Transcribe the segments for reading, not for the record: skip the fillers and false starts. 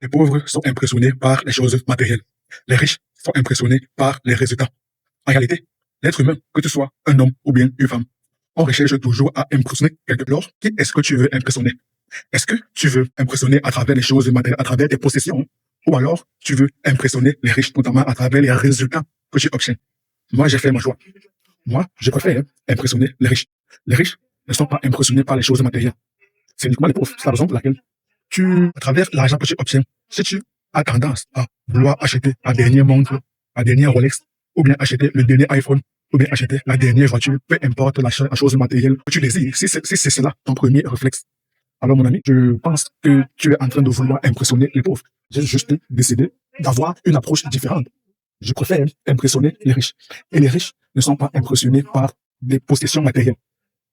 Les pauvres sont impressionnés par les choses matérielles. Les riches sont impressionnés par les résultats. En réalité, l'être humain, que tu sois un homme ou bien une femme, on recherche toujours à impressionner quelque chose. Qui est-ce que tu veux impressionner? Est-ce que tu veux impressionner à travers les choses matérielles, à travers tes possessions, ou alors tu veux impressionner les riches, notamment à travers les résultats que tu obtiens? Moi, j'ai fait mon choix. Moi, je préfère impressionner les riches. Les riches ne sont pas impressionnés par les choses matérielles. C'est uniquement les pauvres. C'est la raison pour laquelle à travers l'argent que tu obtiens, si tu as tendance à vouloir acheter la dernière montre, la dernière Rolex, ou bien acheter le dernier iPhone, ou bien acheter la dernière voiture, peu importe la chose matérielle que tu désires, si c'est cela ton premier réflexe, alors mon ami, je pense que tu es en train de vouloir impressionner les pauvres. J'ai juste décidé d'avoir une approche différente. Je préfère impressionner les riches. Et les riches ne sont pas impressionnés par des possessions matérielles.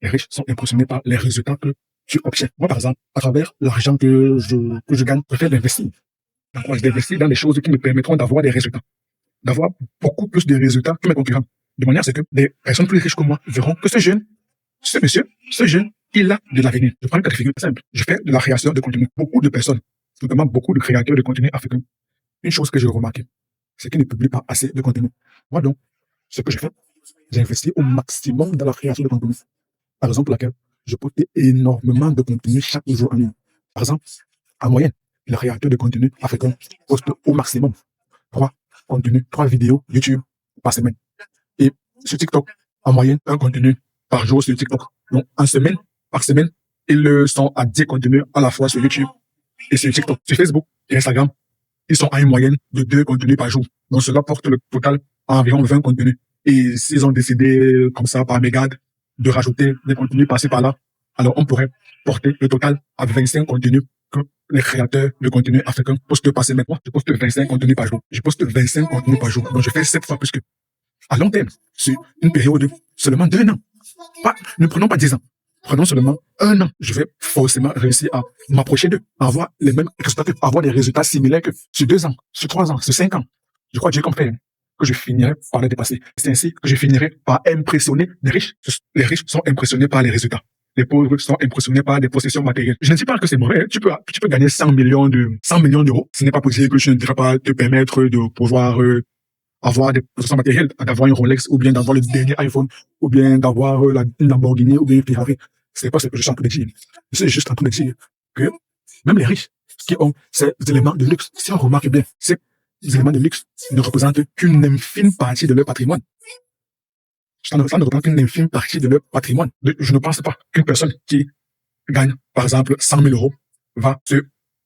Les riches sont impressionnés par les résultats que tu obtiens. Moi, par exemple, à travers l'argent que je gagne, je préfère d'investir. D'investir dans des choses qui me permettront d'avoir des résultats. D'avoir beaucoup plus de résultats que mes concurrents. De manière à ce que les personnes plus riches que moi verront que ce jeune, ce jeune, il a de l'avenir. Je prends un cas de figure simple. Je fais de la création de contenu. Beaucoup de personnes, notamment beaucoup de créateurs de contenu africains. Une chose que j'ai remarqué, c'est qu'ils ne publient pas assez de contenu. Moi donc, ce que je fais, j'ai investi au maximum dans la création de contenu. Par exemple, laquelle je poste énormément de contenu chaque jour en ligne. Par exemple, en moyenne, les créateurs de contenu africains postent au maximum 3 vidéos YouTube par semaine. Et sur TikTok, en moyenne, un contenu par jour sur TikTok. Donc, par semaine, ils sont à 10 contenus à la fois sur YouTube et sur TikTok. Sur Facebook et Instagram, ils sont à une moyenne de 2 contenus par jour. Donc, cela porte le total à environ 20 contenus. Et s'ils ont décidé, comme ça, par mégarde, de rajouter des contenus passés par là, alors on pourrait porter le total à 25 contenus que les créateurs de contenu africains postent par semaine. Moi, je poste 25 contenus par jour. Je poste 25 contenus par jour. Donc, je fais 7 fois plus que. À long terme, sur une période de seulement 2 ans. Ne prenons pas 10 ans. Prenons seulement 1 an. Je vais forcément réussir à m'approcher d'eux, à avoir les mêmes résultats, à avoir des résultats similaires que sur 2 ans, sur 3 ans, sur 5 ans. Je crois que j'ai compris que je finirai par les dépasser. C'est ainsi que je finirai par impressionner les riches. Les riches sont impressionnés par les résultats. Les pauvres sont impressionnés par des possessions matérielles. Je ne dis pas que c'est mauvais. Tu peux gagner 100 millions d'euros. Ce n'est pas pour dire que tu ne devrais pas te permettre de pouvoir avoir des possessions matérielles, d'avoir une Rolex, ou bien d'avoir le dernier iPhone, ou bien d'avoir une Lamborghini, ou bien une Ferrari. C'est pas ce que je suis en train de dire. Je suis juste en train de dire que même les riches qui ont ces éléments de luxe, si on remarque bien, ces éléments de luxe ne représentent qu'une infime partie de leur patrimoine. Ça ne représente qu'une infime partie de leur patrimoine. Je ne pense pas qu'une personne qui gagne, par exemple, 100 000 euros va se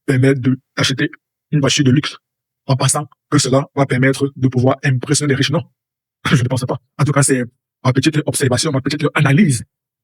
permettre d'acheter une voiture de luxe en pensant que cela va permettre de pouvoir impressionner les riches. Non, je ne pense pas. En tout cas, c'est ma petite observation, ma petite analyse.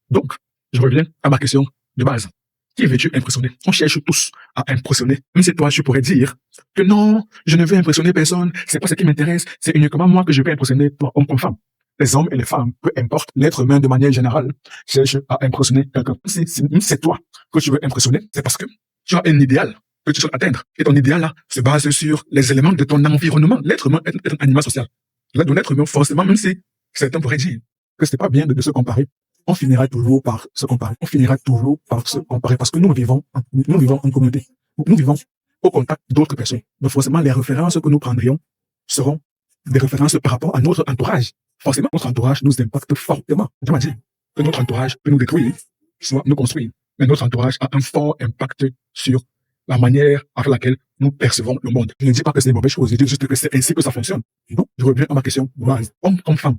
Donc, je reviens à ma question de base. Qui veux-tu impressionner? On cherche tous à impressionner. Même si toi, tu pourrais dire que non, je ne veux impressionner personne, c'est pas ce qui m'intéresse, c'est uniquement moi que je veux impressionner, toi, homme comme femme. Les hommes et les femmes, peu importe, l'être humain de manière générale, cherche à impressionner quelqu'un. Si c'est toi que tu veux impressionner, c'est parce que tu as un idéal que tu souhaites atteindre. Et ton idéal-là se base sur les éléments de ton environnement. L'être humain est un animal social. Donc l'être humain, forcément, même si certains pourraient dire que c'est pas bien de se comparer, on finira toujours par se comparer. On finira toujours par se comparer parce que nous vivons en communauté. Nous vivons au contact d'autres personnes. Donc forcément, les références que nous prendrions seront des références par rapport à notre entourage. Forcément, notre entourage nous impacte fortement. Je m'as dit que notre entourage peut nous détruire, soit nous construire. Mais notre entourage a un fort impact sur la manière avec laquelle nous percevons le monde. Je ne dis pas que c'est une mauvaise chose, je dis juste que c'est ainsi que ça fonctionne. Donc, je reviens à ma question de base. Homme comme femme,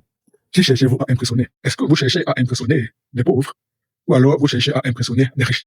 qui cherchez-vous à impressionner? Est-ce que vous cherchez à impressionner les pauvres ou alors vous cherchez à impressionner les riches?